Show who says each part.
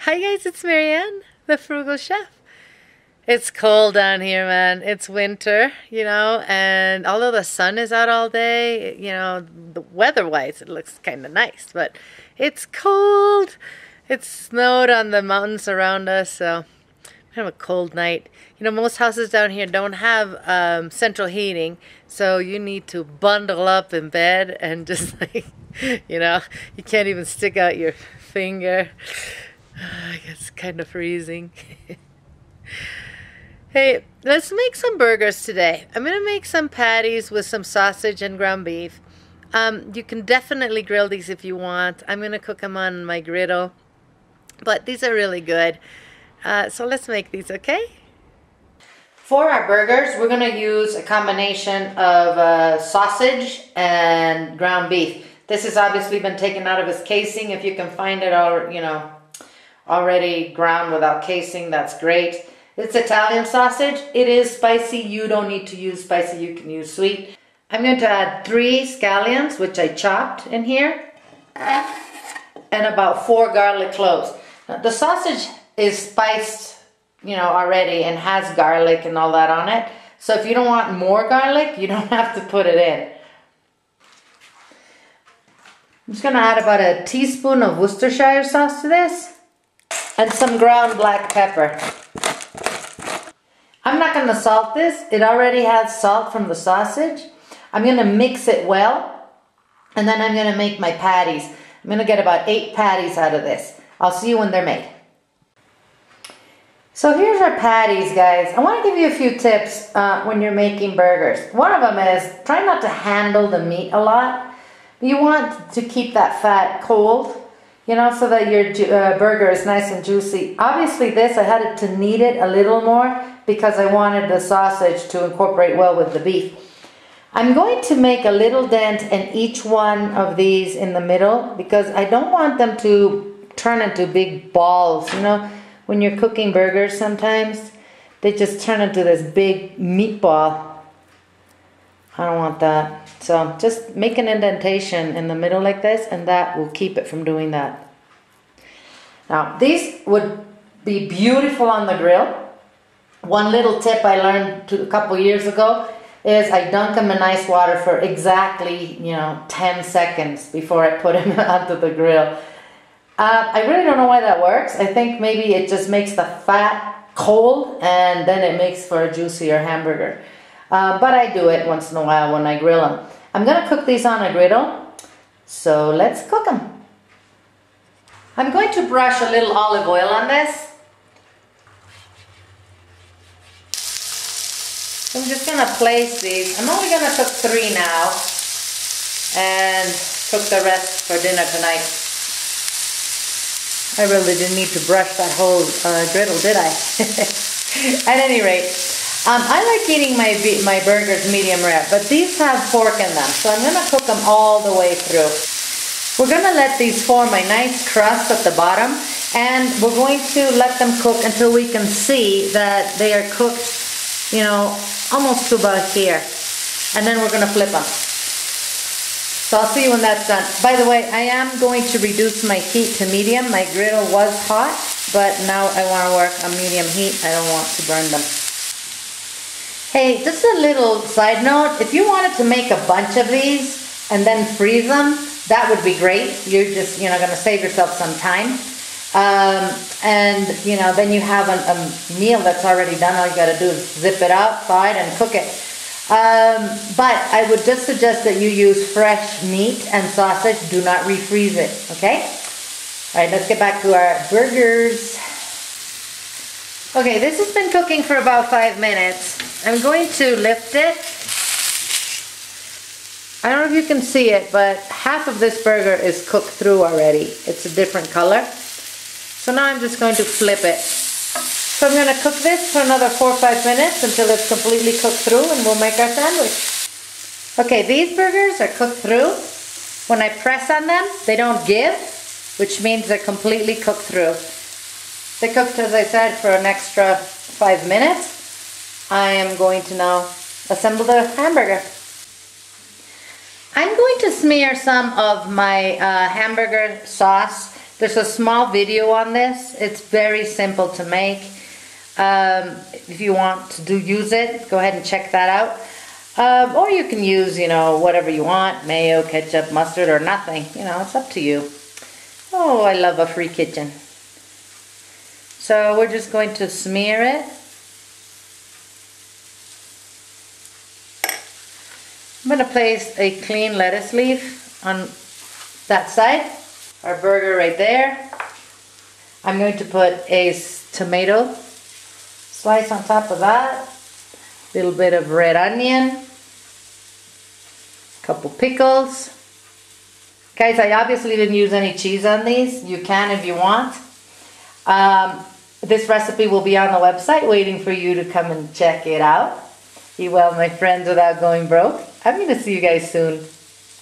Speaker 1: Hi guys, it's Marianne, the Frugal Chef. It's cold down here, man. It's winter, you know, and although the sun is out all day, you know, the weather-wise it looks kind of nice, but it's cold. It snowed on the mountains around us, so kind of a cold night. You know, most houses down here don't have central heating, so you need to bundle up in bed and just like, you know, you can't even stick out your finger. It's kind of freezing. Hey, let's make some burgers today. I'm going to make some patties with some sausage and ground beef. You can definitely grill these if you want. I'm going to cook them on my griddle, but these are really good. So let's make these, okay? For our burgers, we're going to use a combination of sausage and ground beef. This has obviously been taken out of its casing. If you can find it all, you know, already ground without casing, that's great. It's Italian sausage. It is spicy. You don't need to use spicy. You can use sweet. I'm going to add 3 scallions, which I chopped in here, and about 4 garlic cloves. Now, the sausage is spiced, you know, already and has garlic and all that on it. So if you don't want more garlic, you don't have to put it in. I'm just going to add about a teaspoon of Worcestershire sauce to this. And some ground black pepper. I'm not going to salt this. It already has salt from the sausage. I'm going to mix it well. And then I'm going to make my patties. I'm going to get about 8 patties out of this. I'll see you when they're made. So here's our patties, guys. I want to give you a few tips when you're making burgers. One of them is try not to handle the meat a lot. You want to keep that fat cold, you know, so that your burger is nice and juicy. Obviously this, I had to knead it a little more because I wanted the sausage to incorporate well with the beef. I'm going to make a little dent in each one of these in the middle because I don't want them to turn into big balls. You know, when you're cooking burgers sometimes, they just turn into this big meatball. I don't want that. So just make an indentation in the middle like this, and that will keep it from doing that. Now, these would be beautiful on the grill. One little tip I learned a couple years ago is I dunk them in ice water for exactly, you know, 10 seconds before I put them onto the grill. I really don't know why that works. I think maybe it just makes the fat cold, and then it makes for a juicier hamburger. But I do it once in a while when I grill them. I'm going to cook these on a griddle, so let's cook them. I'm going to brush a little olive oil on this. I'm just going to place these. I'm only going to cook 3 now and cook the rest for dinner tonight. I really didn't need to brush that whole griddle, did I? At any rate, I like eating my burgers medium rare, but these have pork in them, so I'm going to cook them all the way through. We're going to let these form a nice crust at the bottom, and we're going to let them cook until we can see that they are cooked, you know, almost to about here. And then we're going to flip them. So I'll see you when that's done. By the way, I am going to reduce my heat to medium. My griddle was hot, but now I want to work on medium heat. I don't want to burn them. Hey, just a little side note, if you wanted to make a bunch of these and then freeze them, that would be great. You're just, you know, going to save yourself some time. And, you know, then you have a meal that's already done. All you got to do is zip it outside and cook it. But I would just suggest that you use fresh meat and sausage. Do not refreeze it, okay? All right, let's get back to our burgers. Okay, this has been cooking for about 5 minutes. I'm going to lift it. I don't know if you can see it, but half of this burger is cooked through already. It's a different color. So now I'm just going to flip it. So I'm going to cook this for another 4 or 5 minutes until it's completely cooked through, and we'll make our sandwich. Okay, these burgers are cooked through. When I press on them, they don't give, which means they're completely cooked through. They cooked, as I said, for an extra 5 minutes. I am going to now assemble the hamburger. I'm going to smear some of my hamburger sauce There's a small video on this. It's very simple to make. If you want to use it, go ahead and check that out. Or you can use, you know, whatever you want, mayo, ketchup, mustard, or nothing. You know, it's up to you. Oh, I love a free kitchen. So we're just going to smear it. I'm going to place a clean lettuce leaf on that side. Our burger right there. I'm going to put a tomato slice on top of that. A little bit of red onion. A couple pickles. Guys, I obviously didn't use any cheese on these. You can if you want. This recipe will be on the website waiting for you to come and check it out. Eat well, my friends, without going broke. I'm going to see you guys soon.